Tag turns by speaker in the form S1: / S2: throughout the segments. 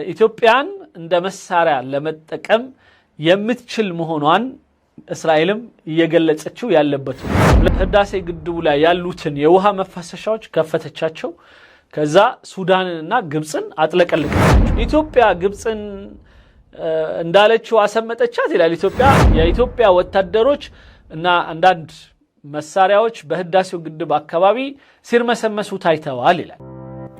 S1: ኢትዮጵያን እንደ መሳሪያ ለመጠቀም የምትችል መሆኗን እስራኤልም እየገለጸችው ያለበት ህዳሴ ግድቡ ላይ ያሉትን የውሃ መፋሰሻዎች ከፈተቻቸው ከዛ ሱዳንንና ግብጽን አጥለቀለቀቻቸው ኢትዮጵያ ግብጽን እንዳለችው አሰመጠቻት ይላል የኢትዮጵያ ወታደሮች እና አንዳንድ መሳሪያዎች በህዳሴው ግድብ አካባቢ ሲርመሰመሱ ታይተዋል ይላል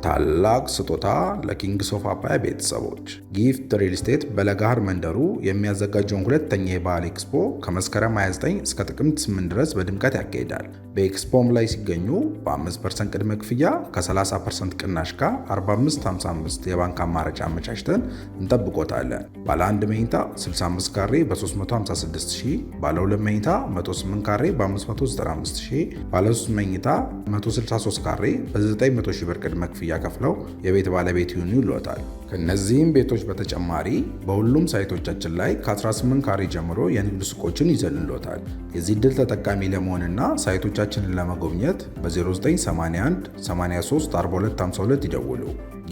S2: ታላቅ ስጦታ ለኪንግስ ኦፍ አባያ ቤተሰቦች ጊፍት ሪል ስቴት በለጋሃር መንደሩ የሚያዘጋጀውን ሁለተኛ የባህል ኤክስፖ ከመስከረም 29 እስከ ጥቅምት 8 ድረስ በድምቀት ያካሂዳል። በኤክስፖም ላይ ሲገኙ በ5% ቅድመ ክፍያ ከ30% ቅናሽ ጋር 4555 የባንክ አማራጭ አመቻችተን እንጠብቆታለን። ባለ 1 መኝታ 65 ካሬ በ356000፣ ባለ 2 መኝታ 108 ካሬ በ595000፣ ባለ 3 መኝታ 163 ካሬ በ900000 ብር ቅድመ ክፍያ ከፍለው የቤት ባለቤት ይሁኑ ይሏታል። ከነዚህም ቤቶች በተጨማሪ በሁሉም ሳይቶቻችን ላይ ከ18 ካሬ ጀምሮ የንግድ ሱቆችን ይዘልሎታል። የዚህ ድል ተጠቃሚ ለመሆንና ሳይቶቻችንን ለመጎብኘት በ0981 83 4252 ይደውሉ።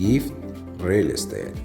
S2: ጊፍት ሪል ስቴት።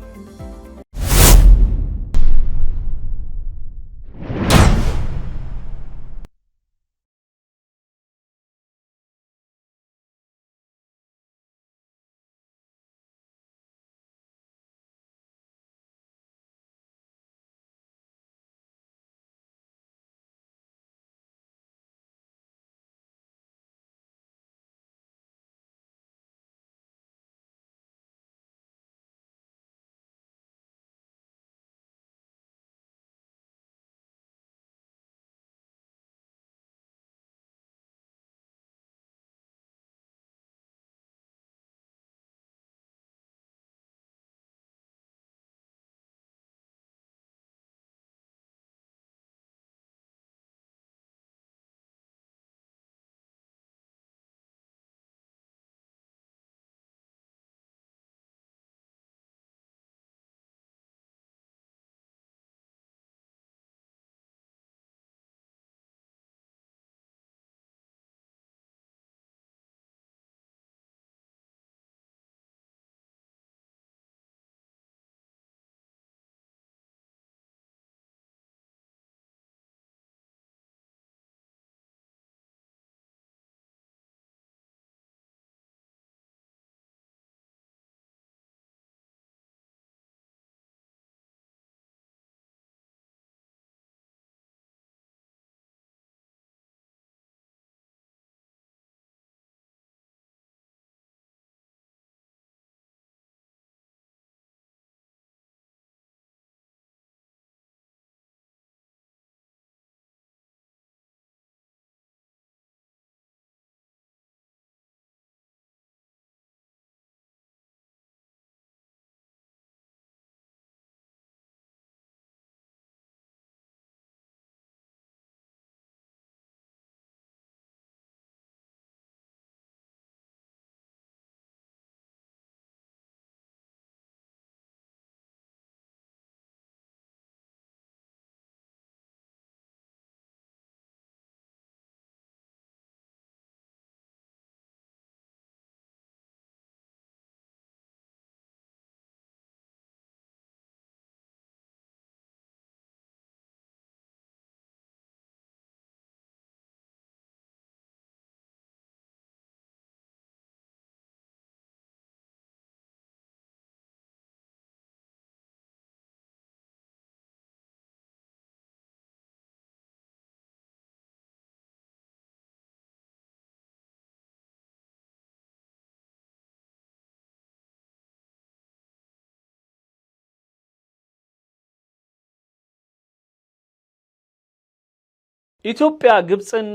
S1: ኢትዮጵያ ግብጽን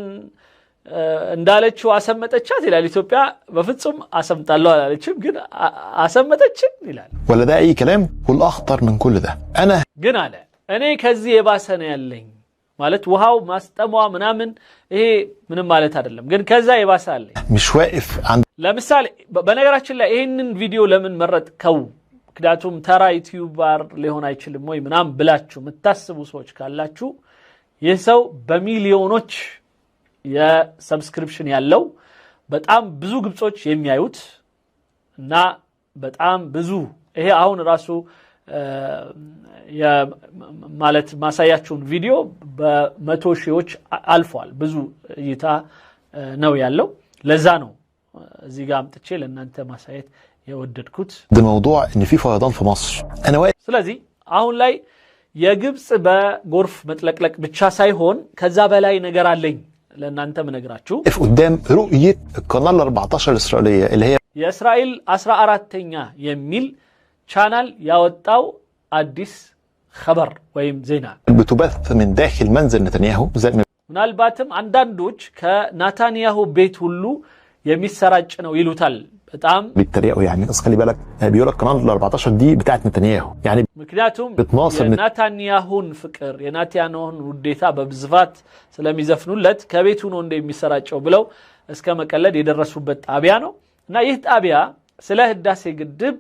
S1: እንዳለችው አሰመጠቻት ይላል ኢትዮጵያ በፍጹም አሰምጣለሁ አላለችም ግን አሰመጠችን ይላል
S3: ولا ده اي كلام والاخطر من كل ده انا
S1: ግን አለ እኔ ከዚህ የባሰ ነው ያለኝ ማለት ውሃው ማስጠሟ ምናምን ይሄ ምንም ማለት አይደለም ግን ከዛ የባሰ አለ
S3: مش واقف عند
S1: ለምሳሌ በነገራችን ላይ ይሄንን ቪዲዮ ለምን መረጥከው ምክንያቱም ተራ ዩቲዩበር ሊሆን አይችልም ወይ ምናም ብላችሁ መታሰቡ ሰዎች ካላችሁ የሰው በሚሊዮኖች የሰብስክሪፕሽን ያለው በጣም ብዙ ግብጾች የሚያዩት እና በጣም ብዙ ይሄ አሁን ራሱ ማለት ማሳያችሁን ቪዲዮ በመቶ ሺዎች አልፏል ብዙ እይታ ነው ያለው ለዛ ነው እዚህ ጋር አምጥቼ ለእናንተ ማሳየት የወደድኩት
S3: ده موضوع ان في فيضان في مصر انا واقف
S1: ስለዚህ አሁን ላይ የግብጽ በጎርፍ መጥለቅለቅ ብቻ ሳይሆን ከዛ በላይ ነገር አለኝ ለእናንተ ምነግራችሁ
S3: قدام رؤيه القناه ال14 الاسرائيليه اللي هي
S1: የእስራኤል 14ኛ የሚል ቻናል ያወጣው አዲስ خبر ወይም ዜና
S3: بتبث من داخل منزل نتنياهو زي
S1: ምናልባትም አንዳንዶች ከናታንያሁ ቤት ሁሉ የሚሰራጭ ነው ይሉታል በጣም
S3: بالتريقه يعني بس خلي بالك بيقول لك قناه ال14 دي بتاعت نتنياهو يعني
S1: ምክንያቱም የናታንያሁን ፍቅር የናታንያሁን ውዴታ በብዝፋት ስለሚዘፍኑለት ከቤቱ ነው እንደሚሰራጨው ብለው እስከ መቀለድ የደረሱበት ጣቢያ ነው እና ይህ ጣቢያ ስለ ህዳሴ ግድብ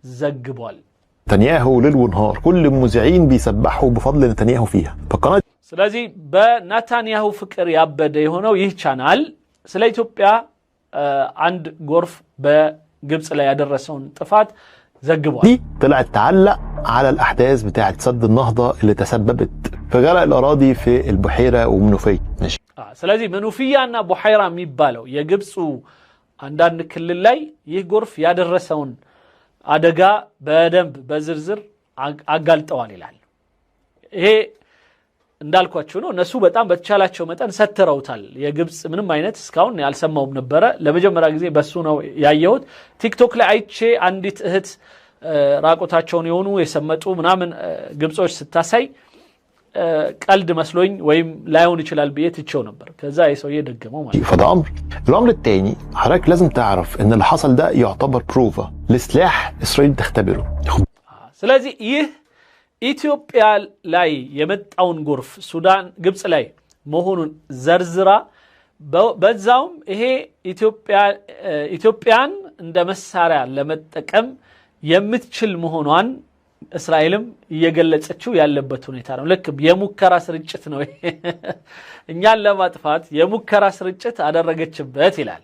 S1: ዘግቧል
S3: نتنياهو ليل ونهار كل المذيعين بيسبحوا بفضل نتنياهو فيها فالقناه
S1: ስለዚህ በናታንያሁ ፍቅር ያበደ የሆነው ይህ ቻናል ስለ ኢትዮጵያ አንድ ጎርፍ በግብጽ ላይ ያደረሰውን ጥፋት ዘግቧል
S3: دي طلعت تعلق على الاحداث بتاعه سد النهضه اللي تسببت في غرق الاراضي في البحيره ومنوفيه ماشي
S1: ስለዚህ منوفياና ቡሐይራ የሚባለው የግብጽ አንዳንድ ክልል ላይ ይህ ጎርፍ ያደረሰውን አደጋ በደንብ በዝርዝር አጋልጠዋል ይላል ይሄ እንዳልኳችሁ ነው እነሱ በጣም በተቻላቸው መጠን ሰተረውታል የግብጽ ምንም አይነት እስካሁን ያልሰማውም ነበር ለመጀመሪያ ጊዜ በሱ ነው ያየሁት ቲክቶክ ላይ አይቼ አንዲት እህት ራቆታቸውን የሆኑ የሰመጡ ምናምን ግብጾች ስታሳይ ቀልድ መስሎኝ ወይም ላይሆን ይችላል በየትቸው ነበር ከዛ የሰውዬ ደገመው ማለት
S3: فده الامر الثاني حضرتك لازم تعرف ان اللي حصل ده يعتبر بروفا لسلاح اسرائيل تختبره
S1: ስለዚህ ይህ ኢትዮጵያ ላይ የመጣውን ጎርፍ ሱዳን ግብጽ ላይ መሆኑን ዘርዝራ በዛውም ይሄ ኢትዮጵያን እንደ መሳሪያ ለመጠቀም የምትችል መሆኗን እስራኤልም እየገለጸችው ያለበት ሁኔታ ነው ልክ የሙከራ ስርጭት ነው እኛን ለማጥፋት የሙከራ ስርጭት አደረገችበት ይላል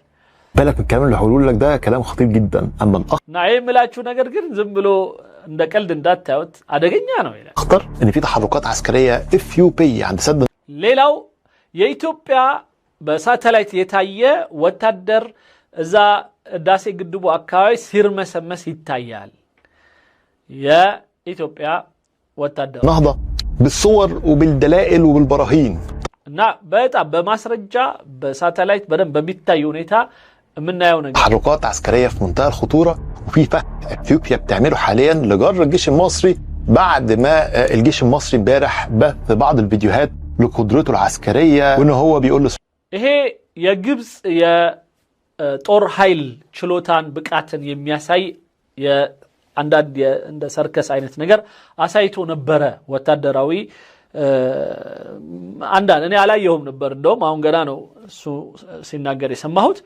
S3: بالك الكلام اللي هقوله لك ده كلام خطير جدا اما
S1: نعم ملاچو ነገር ግን ዝም ብሎ እንደ ቀልድ እንዳታዩት አደገኛ ነው ይላል
S3: اخطر ان في تحركات عسكريه اثيوبيه عند سد
S1: ሌላው የኢትዮጵያ በሳተላይት የታየ ወታደር እዛ ዳሴ ግድቡ አካባቢ ሲርመሰመስ ይታያል የኢትዮጵያ ወታደር
S3: نهضه بالصور وبالدلائل وبالبراهين
S1: እና በጣም በማስረጃ በሳተላይት በደንብ በሚታይ ሁኔታ ምናየው ነገር
S3: تحركات عسكريه في منتهى الخطوره وفي فخ اثيوبيا بتعمله حاليا لجر الجيش المصري بعد ما الجيش المصري امبارح بث بعض الفيديوهات لقدرته العسكريه وان هو بيقول له
S1: ይሄ የግብጽ የጦር ኃይል ችሎታን ብቃትን የሚያሳይ የአንዳንድ እንደ ሰርከስ አይነት ነገር አሳይቶ ነበረ ወታደራዊ አንዳንድ እኔ አላየሁም ነበር እንደውም አሁን ገና ነው እሱ ሲናገር የሰማሁት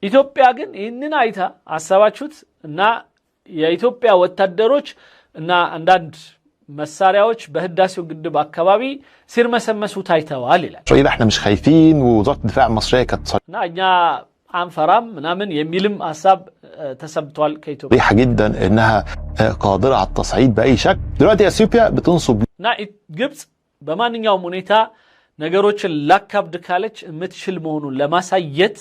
S1: ኢትዮጵያ ግን ይህንን አይታ አሰባችሁት እና የኢትዮጵያ ወታደሮች እና አንዳንድ መሳሪያዎች በህዳሴው ግድብ አካባቢ ሲርመሰመሱ ታይተዋል ይላል
S3: اسرائيل احنا مش خايفين ووزاره الدفاع المصريه كانت
S1: እና እኛ አንፈራም ምናምን የሚልም ሐሳብ ተሰምቷል ከኢትዮጵያ
S3: صريحه جدا انها قادره على التصعيد باي شكل دلوقتي اثيوبيا بتنصب
S1: እና ግብጽ በማንኛውም ሁኔታ ነገሮችን ላካብድ ካለች የምትችል መሆኑን ለማሳየት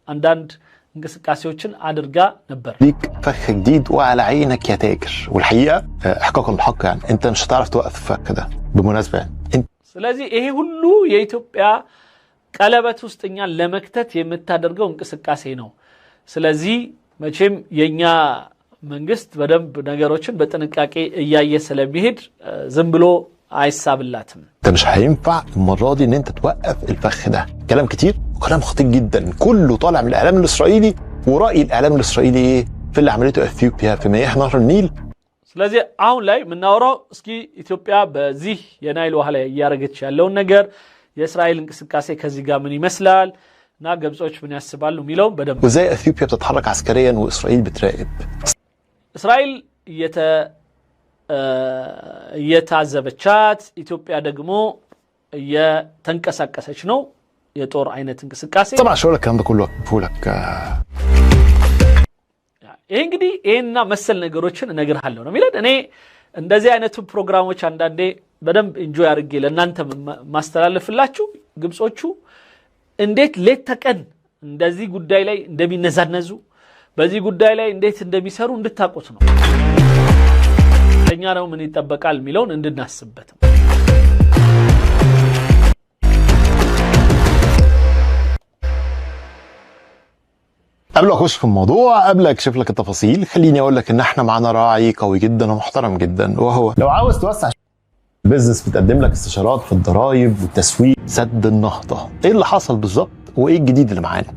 S1: አንዳንድ እንቅስቃሴዎችን አድርጋ ነበር
S3: ليك فخ جديد وعلى عينك يا تاجر والحقيقه احقاقا للحق يعني انت مش هتعرف توقف الفخ ده بالمناسبه يعني
S1: ስለዚህ ይሄ ሁሉ የኢትዮጵያ ቀለበት ውስጥኛ ለመክተት የምታደርገው እንቅስቃሴ ነው ስለዚህ መቼም የኛ መንግስት በደንብ ነገሮችን በጥንቃቄ እያየ ስለሚሄድ ዝም ብሎ አይሳብላትም
S3: انت مش هينفع المره دي ان انت توقف الفخ ده كلام كتير وكلام خطير جدا كله طالع من الاعلام الاسرائيلي وراي الاعلام الاسرائيلي ايه في اللي عملته اثيوبيا في مياه نهر النيل
S1: ስለዚህ አሁን ላይ ምናወራው እስኪ ኢትዮጵያ በዚህ የናይል ውሃ ላይ ያረገች ያለው ነገር የእስራኤል እንቅስቃሴ ከዚህ ጋር ምን ይመስላል እና ግብጾች ምን ያስባሉ ሚለው በደንብ
S3: وازاي اثيوبيا بتتحرك عسكريا واسرائيل بتراقب
S1: እስራኤል የታዘበቻት ኢትዮጵያ ደግሞ የተንቀሳቀሰች ነው የጦር አይነት እንቅስቃሴ
S3: طبعا شو لك الكلام ده كله بقولك
S1: ይሄ እንግዲህ ይሄና መሰል ነገሮችን እነግርሃለሁ ነው የሚለን። እኔ እንደዚህ አይነቱ ፕሮግራሞች አንዳንዴ በደንብ ኢንጆይ አድርጌ ለእናንተ ማስተላለፍላችሁ ግብጾቹ እንዴት ሌት ተቀን እንደዚህ ጉዳይ ላይ እንደሚነዛነዙ በዚህ ጉዳይ ላይ እንዴት እንደሚሰሩ እንድታውቁት ነው። ለኛ ነው ምን ይጠበቃል የሚለውን እንድናስብበት ነው።
S3: قبل ما اخش في الموضوع قبل اكشف لك التفاصيل خليني اقول لك ان احنا معانا راعي قوي جدا ومحترم جدا وهو لو عاوز توسع بزنس بتقدم لك استشارات في الضرايب والتسويق سد النهضه. ايه اللي حصل بالظبط وايه الجديد اللي معانا؟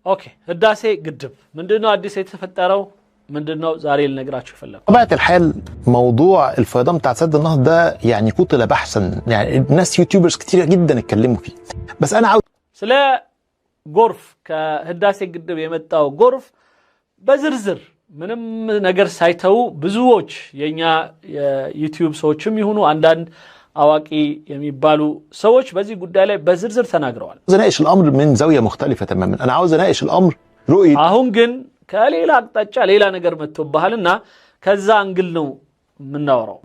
S1: اوكي ህዳሴ ግድብ ምንድነው አዲስ የተፈጠረው ምንድነው ዛሬ ልነግራችሁ ፈለኩ።
S3: طبيعه الحال موضوع الفيضان بتاع سد النهضه ده يعني قتل بحثا يعني ناس يوتيوبرز كتير جدا اتكلموا فيه بس انا عاوز
S1: ስለ ጎርፍ ከህዳሴ ግድብ የመጣው ጎርፍ በዝርዝር ምንም ነገር ሳይተው ብዙዎች የኛ የዩቲዩብ ሰዎችም ይሁኑ አንዳንድ አዋቂ የሚባሉ ሰዎች በዚህ ጉዳይ ላይ በዝርዝር ተናግረዋል።
S3: اناقش الامر من زاويه مختلفه تماما انا عاوز اناقش الامر رؤيه
S1: አሁን ግን ከሌላ አቅጣጫ ሌላ ነገር መጥቶብሃልና ከዛ አንግል ነው የምናወራው።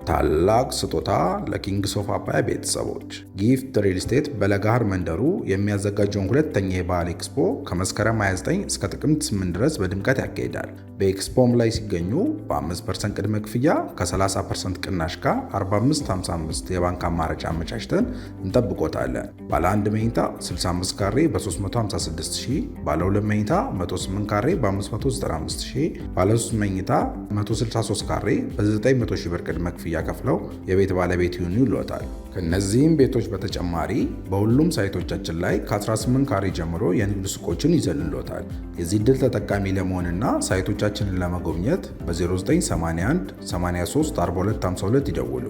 S2: ታላቅ ስጦታ ለኪንግስ ኦፍ አባይ ቤተሰቦች ጊፍት ሪል ስቴት በለጋሃር መንደሩ የሚያዘጋጀውን ሁለተኛ የበዓል ኤክስፖ ከመስከረም 29 እስከ ጥቅምት 8 ድረስ በድምቀት ያካሂዳል። በኤክስፖም ላይ ሲገኙ በ5% ቅድመ ክፍያ ከ30% ቅናሽ ጋር 4555 የባንክ አማራጭ አመቻችተን እንጠብቆታለን። ባለ 1 መኝታ 65 ካሬ በ356000፣ ባለ 2 መኝታ 108 ካሬ በ595000፣ ባለ 3 መኝታ 163 ካሬ በ900000 ብር ቅድመ ክፍያ ከፍለው የቤት ባለቤት ይሁኑ ይሏታል። ከነዚህም ቤቶች በተጨማሪ በሁሉም ሳይቶቻችን ላይ ከ18 ካሬ ጀምሮ የንግድ ሱቆችን ይዘልሎታል። የዚህ ድል ተጠቃሚ ለመሆንና ሳይቶቻችንን ለመጎብኘት በ0981 83 4252 ይደውሉ።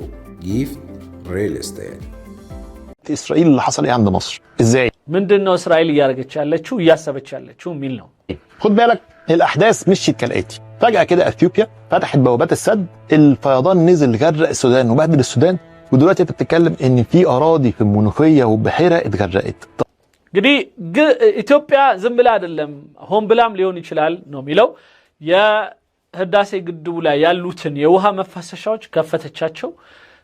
S2: ጊፍት ሪል ስቴት።
S3: اسرائيل اللي حصل ايه عند مصر ازاي
S1: ምንድነው እስራኤል እያደረገች ያለችው እያሰበች ያለችው ሚል ነው።
S3: خد بالك الاحداث مشيت كالاتي فجأة كده اثيوبيا فتحت بوابات السد الفيضان نزل غرق السودان وبهدل السودان ودلوقتي انت بتتكلم ان في اراضي في المنوفيه والبحيره اتغرقت
S1: እንግዲህ ኢትዮጵያ ዝም ብላ አይደለም ሆን ብላም ሊሆን ይችላል ነው የሚለው የህዳሴ ግድቡ ላይ ያሉትን የውሃ መፋሰሻዎች ከፈተቻቸው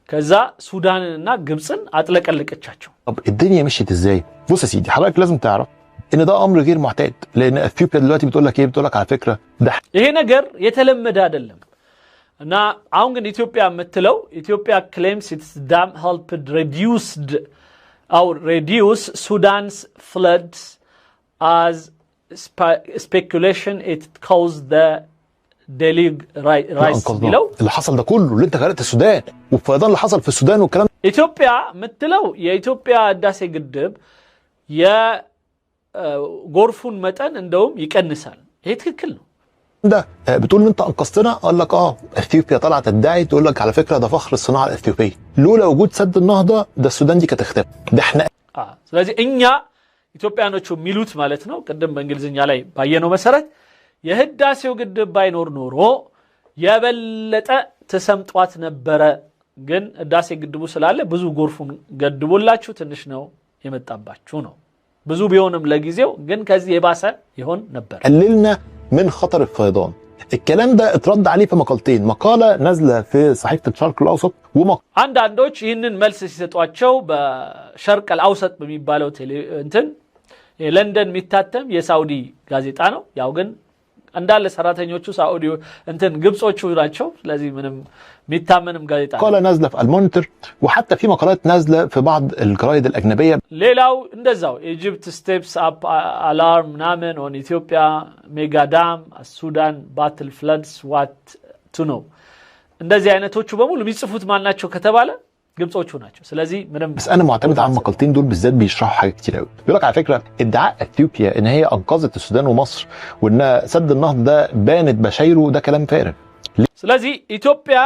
S1: ከዛ ሱዳንንና ግብፅን አጥለቀለቀቻቸው።
S3: طب الدنيا مشيت ازاي؟ بص يا سيدي حضرتك لازم تعرف ان ده امر غير معتاد لان اثيوبيا دلوقتي بتقول لك ايه بتقول لك على فكره ده
S1: ይሄ ነገር የተለመደ አይደለም እና አሁን ግን ኢትዮጵያ የምትለው ኢትዮጵያ claims its dam helped reduce Sudan's floods as speculation it caused the deluge rise below
S3: اللي حصل ده كله اللي انت غرقت السودان والفيضان اللي حصل في السودان والكلام
S1: ኢትዮጵያ የምትለው የኢትዮጵያ ህዳሴ ግድብ የጎርፉን መጠን እንደውም ይቀንሳል። ይሄ ትክክል ነው።
S3: ده بتقول انت انقذتنا قال لك اثيوبيا طلعت تدعي تقول لك على فكره ده فخر الصناعه الاثيوبيه لولا وجود سد النهضه ده السودان دي كانت اختفت ده احنا
S1: ስለዚህ እኛ ኢትዮጵያኖቹ ሚሉት ማለት ነው ቀደም በእንግሊዝኛ ላይ ባየነው መሰረት የህዳሴው ግድብ ባይኖር ኖሮ የበለጠ ተሰምጧት ነበረ ግን ህዳሴ ግድቡ ስላለ ብዙ ጎርፉን ገድቦላችሁ ትንሽ ነው የመጣባችሁ ነው ብዙ ቢሆንም ለጊዜው ግን ከዚህ የባሰ ይሆን ነበር
S3: قللنا من خطر الفيضان الكلام ده اترد عليه في مقالتين مقاله نازله في صحيفه الشرق الاوسط
S1: አንዳንዶች ይህንን መልስ ሲሰጧቸው በሸርቅ አልአውሰጥ በሚባለው እንትን ለንደን የሚታተም የሳውዲ ጋዜጣ ነው ያው ግን እንዳለ ሰራተኞቹ ሳውዲ እንትን ግብጾቹ ናቸው ስለዚህ ምንም ሚታመንም ጋዜጣ
S3: مقاله نازله في المونيتور وحتى في مقالات نازله في بعض الجرايد الاجنبيه
S1: ሌላው እንደዛው ኢጂፕት ስቴፕስ አፕ አላርም ናመን ኦን ኢትዮጵያ ሜጋ ዳም ሱዳን ባትል ፍለድስ ዋት ቱ ኖ እንደዚህ አይነቶቹ በሙሉ የሚጽፉት ማን ናቸው ከተባለ ግብጾቹ ናቸው ስለዚህ ምንም
S3: بس انا معتمد على المقالتين دول بالذات بيشرحوا حاجات كتير قوي بيقول لك على فكره ادعاء اثيوبيا ان هي انقذت السودان ومصر وان سد النهضه ده بانت بشايره ده كلام فارغ
S1: ስለዚህ ኢትዮጵያ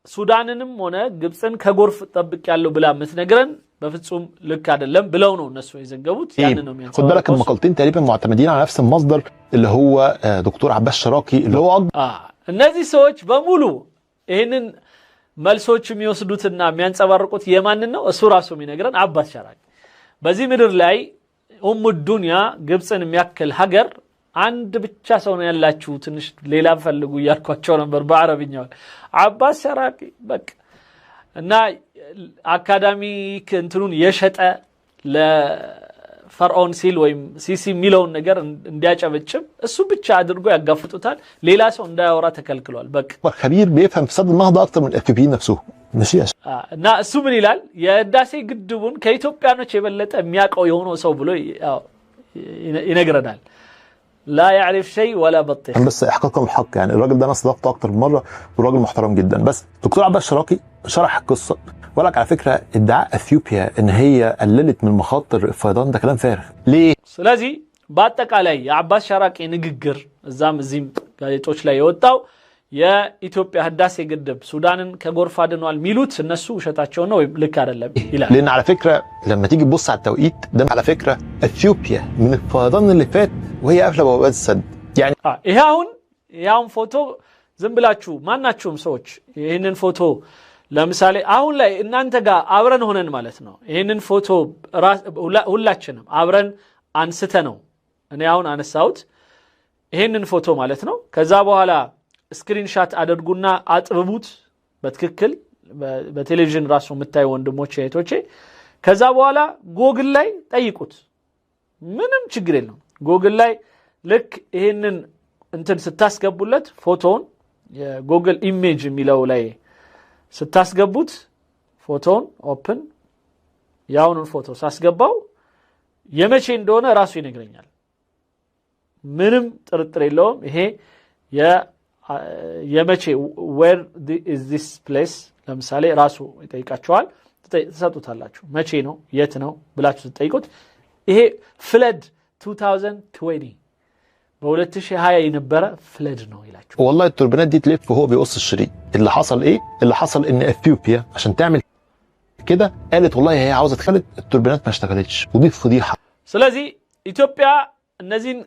S1: ሱዳንንም ሆነ ግብፅን ከጎርፍ ጠብቅ ያለው ብላ ምትነግረን በፍጹም ልክ አይደለም ብለው ነው እነሱ የዘገቡት ያንን ነው የሚያንሰው
S3: خد بالك المقالتين تقريبا معتمدين على نفس المصدر اللي هو دكتور عباس شراقي اللي هو
S1: እነዚህ ሰዎች በሙሉ ይሄንን መልሶች የሚወስዱትና የሚያንጸባርቁት የማን ነው እሱ ራሱ የሚነግረን አባስ ሸራቂ በዚህ ምድር ላይ ኡሙ ዱንያ ግብፅን የሚያክል ሀገር አንድ ብቻ ሰው ነው ያላችሁ ትንሽ ሌላ ፈልጉ እያልኳቸው ነበር በአረብኛው አባስ ሸራቂ በቃ እና አካዳሚክ እንትኑን የሸጠ ለፈርዖን ሲል ወይም ሲሲ ሚለውን ነገር እንዲያጨበጭብ እሱ ብቻ አድርጎ ያጋፍጡታል ሌላ ሰው እንዳያወራ ተከልክሏል በቃ
S3: خبير بيفهم في سد النهضه اكتر من الاثيوبيين نفسهم ماشي
S1: እና እሱ ምን ይላል የህዳሴ ግድቡን ከኢትዮጵያኖች የበለጠ የሚያቀው የሆነው ሰው ብሎ ينقرنال لا يعرف شيء ولا بطيخ.
S3: بس احقاقا الحق يعني الراجل ده انا استضفته اكتر من مره وراجل محترم جدا بس دكتور عباس شراقي شرح القصه وقال لك على فكره ادعاء اثيوبيا ان هي قللت من مخاطر الفيضان ده كلام فارغ ليه؟
S1: ስለዚህ በአጠቃላይ የአባስ ሸራቂ ንግግር እዛም እዚህም ጋዜጦች ላይ የወጣው የኢትዮጵያ ህዳሴ ግድብ ሱዳንን ከጎርፍ አድኗል ሚሉት እነሱ ውሸታቸው ነው ልክ አይደለም ይላል
S3: لان على فكره لما تيجي تبص على التوقيت ده على فكره اثيوبيا من الفيضان اللي فات وهي قافله بوابات السد يعني
S1: ይሄውን ፎቶ ዝም ብላችሁ ማናችሁም ሰዎች ይሄንን ፎቶ ለምሳሌ አሁን ላይ እናንተ ጋር አብረን ሆነን ማለት ነው ይሄንን ፎቶ ሁላችንም አብረን አንስተ ነው እኔ አሁን አነሳውት ይሄንን ፎቶ ማለት ነው ከዛ በኋላ ስክሪንሻት አድርጉና አጥብቡት በትክክል በቴሌቪዥን ራሱ መታይ ወንድሞቼ እህቶቼ ከዛ በኋላ ጎግል ላይ ጠይቁት ምንም ችግር የለም ጎግል ላይ ልክ ይሄንን እንትን ስታስገቡለት ፎቶውን የጎግል ኢሜጅ የሚለው ላይ ስታስገቡት ፎቶውን ኦፕን ያውኑን ፎቶ ሳስገባው የመቼ እንደሆነ ራሱ ይነግረኛል ምንም ጥርጥር የለውም ይሄ የመቼ where is this place ለምሳሌ ራሱ ይጠይቃቸዋል ተሰጡታላችሁ መቼ ነው የት ነው ብላችሁ ትጠይቁት ይሄ ፍለድ 2020 በ2020 የነበረ ፍለድ ነው ይላችሁ
S3: والله التوربينات دي تلف وهو بيقص الشريط اللي حصل ايه اللي حصل ان اثيوبيا عشان تعمل كده قالت والله هي عاوزه تخلد التوربينات ما اشتغلتش ودي فضيحه
S1: ስለዚህ ኢትዮጵያ እነዚህን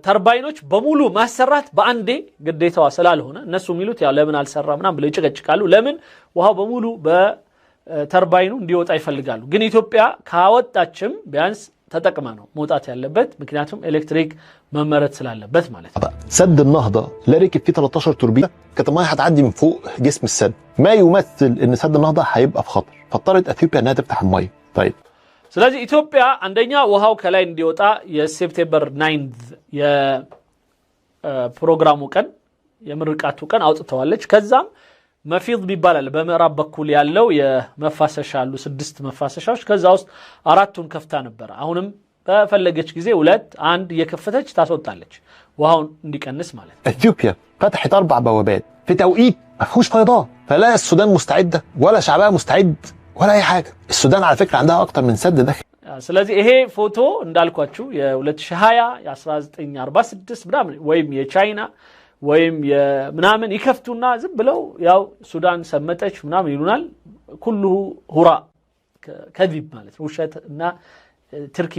S1: ተርባይኖች በሙሉ ማሰራት በአንዴ ግዴታዋ ስላልሆነ እነሱ የሚሉት ያው ለምን አልሰራምና ብለው ይጨቀጭቃሉ ለምን ውሃው በሙሉ በተርባይኑ እንዲወጣ ይፈልጋሉ ግን ኢትዮጵያ ካወጣችም ቢያንስ ተጠቅማ ነው መውጣት ያለበት ምክንያቱም ኤሌክትሪክ መመረት ስላለበት ማለት ነው
S3: سد النهضه لا ركب فيه 13 توربينه كانت الميه هتعدي من فوق جسم السد ما يمثل ان سد النهضه هيبقى في خطر فاضطرت اثيوبيا انها تفتح الميه طيب
S1: ስለዚህ ኢትዮጵያ አንደኛ ውሃው ከላይ እንዲወጣ የሴፕቴምበር 9 የፕሮግራሙ ቀን የምርቃቱ ቀን አውጥተዋለች ከዛም መፊድ ይባላል በመራብ በኩል ያለው የመፋሰሻ አሉ 6 መፋሰሻዎች ከዛ ውስጥ 4ቱን ከፍታ ነበር አሁንም በፈለገች ጊዜ 2 የከፈተች ታስወጣለች ውሃውን እንዲቀንስ ማለት
S3: اثيوبيا فتحت 4 بوابات في توقيت ما فيهوش فيضان فلا السودان مستعده ولا شعبها مستعد ولا اي حاجه السودان على فكره عندها اكتر من سد داخل
S1: ስለዚህ ይሄ ፎቶ እንዳልኳችሁ የ2020 የ1946 ምናምን ወይም የቻይና ወይም የምናምን ይከፍቱና ዝም ብለው ያው ሱዳን ሰመጠች ምናምን ይሉናል ኩሉ ሁራ كذب ማለት ውሸትና تركي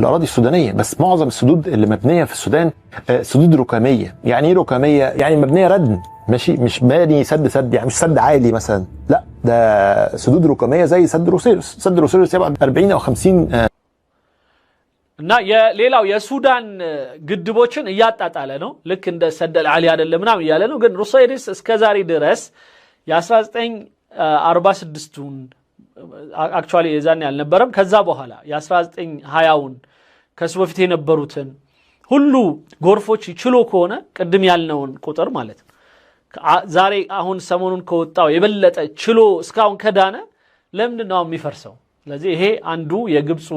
S3: الاراضي السودانيه بس معظم السدود اللي مبنيه في السودان سدود ركاميه يعني ايه ركاميه يعني مبنيه ردم ماشي مش باني سد يعني مش سد عالي مثلا لا ده سدود ركاميه زي سد روسيرس يبقى 40 او 50
S1: እና የሌላው የሱዳን ግድቦችን እያጣጣለ ነው ልክ እንደ ሰደል አሊ አይደለም ምናምን ያለ ነው ግን ሩሳይሪስ እስከዛሬ ድረስ የ1946ቱን አክቹአሊ የዛን ያልነበረም ከዛ በኋላ የ1920ውን ከሱ በፊት የነበሩትን ሁሉ ጎርፎች ይችሎ ከሆነ ቅድም ያልነውን ቁጥር ማለት ዛሬ አሁን ሰሞኑን ከወጣው የበለጠ ችሎ እስካሁን ከዳነ ለምን ነው የሚፈርሰው ስለዚህ ይሄ አንዱ የግብፁ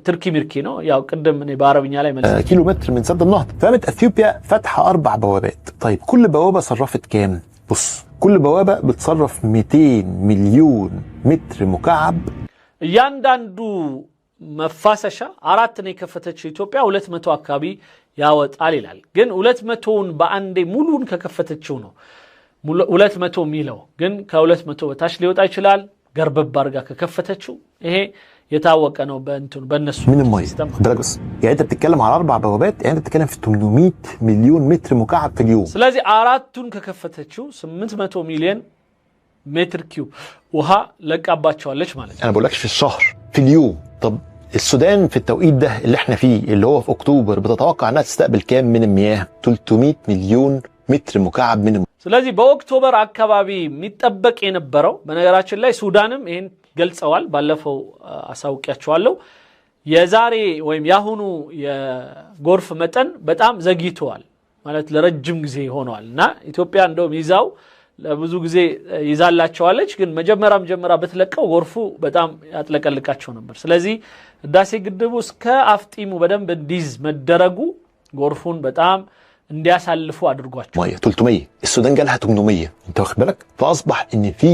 S1: تركي ميركينو يا قدم من بعربية لا يملك
S3: كيلو متر من سد النهضة فقامت اثيوبيا فاتحة 4 بوابات طيب كل بوابة صرفت كام بص كل بوابة بتصرف 200 مليون متر مكعب
S1: يانداندو مفاسشة عراتني كفتش إثيوبيا 200 أكابي ياوت عليلال جن 200 باندي مولون ككفتشونو 200 ميلو جن ك200 بتاشليوت أيشلال قرب بارجا ككفتشو إيه يتعوق أنه بنتون بنسو
S3: من المية بس يعني أنت بتتكلم على 4 بوابات يعني أنت بتتكلم في 800 مليون متر مكعب في اليوم
S1: سلازي عراتون ككفتشو 800 مليون متر كيوب وها لك أباتشو ليش مالك
S3: أنا بقولكش في الشهر في اليوم طب السودان في التوقيت ده اللي احنا فيه اللي هو في اكتوبر بتتوقع انها تستقبل كام من المياه؟ 300 مليون متر مكعب من المياه.
S1: ስለዚህ በኦክቶበር አካባቢ የሚጠበቅ የነበረው በነገራችን ላይ ሱዳንም ይሄን ገልጸዋል ባለፈው አሳውቂያቸዋለሁ የዛሬ ወይም ያሁኑ የጎርፍ መጠን በጣም ዘግይቷል ማለት ለረጅም ጊዜ ሆኗልና ኢትዮጵያ እንደውም ይዛው ለብዙ ጊዜ ይዛላቸዋለች ግን መጀመሪያ በተለቀው ጎርፉ በጣም ያጥለቀልቃቸው ነበር ስለዚህ ህዳሴ ግድቡ እስከ አፍጢሙ በደንብ እንዲዝ መደረጉ ጎርፉን በጣም እንዲያሳልፉ አድርጓቸው
S3: ميه 300 السودان جالها 800 انت واخد بالك فاصبح ان في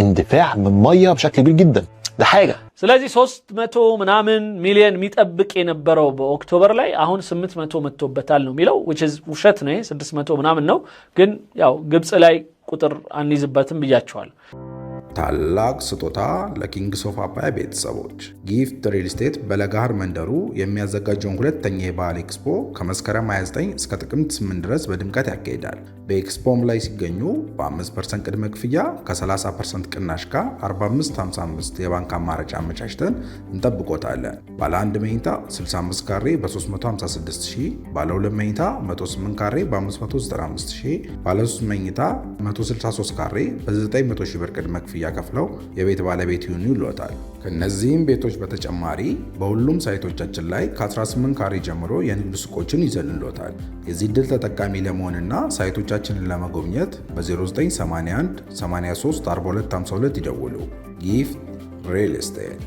S3: اندفاع من ميه بشكل كبير جدا ده حاجه
S1: ስለዚህ 300 ምናምን ሚሊዮን የሚጠብቅ የነበረው በኦክቶበር ላይ አሁን 800 መጥቶበታል ነው የሚለው which is ውሸት ነው 600 ምናምን ነው ግን ያው ግብጽ ላይ ቁጥር አንይዝበትም ብያቸዋል
S2: ታላቅ ስጦታ ለኪንግስ ኦፍ አባይ ቤተሰቦች ጊፍት ሪል ስቴት በለጋሃር መንደሩ የሚያዘጋጀውን ሁለተኛ የባህል ኤክስፖ ከመስከረም 29 እስከ ጥቅምት 8 ድረስ በድምቀት ያካሂዳል። በኤክስፖም ላይ ሲገኙ በ5% ቅድመ ክፍያ ከ30% ቅናሽ ጋር 4555 የባንክ አማራጭ አመቻችተን እንጠብቆታለን። ባለ 1 መኝታ 65 ካሬ በ356000፣ ባለ 2 መኝታ 108 ካሬ በ595000፣ ባለ 3 መኝታ 163 ካሬ በ900000 ብር ቅድመ ክፍያ ከፍለው የቤት ባለቤት ይሁኑ ይሏታል። ከነዚህም ቤቶች በተጨማሪ በሁሉም ሳይቶቻችን ላይ ከ18 ካሬ ጀምሮ የንግድ ሱቆችን ይዘንሎታል። የዚህ ድል ተጠቃሚ ለመሆንና ሳይቶቻችንን ለመጎብኘት በ0981 83 4252 ይደውሉ። ጊፍት ሪል ስቴት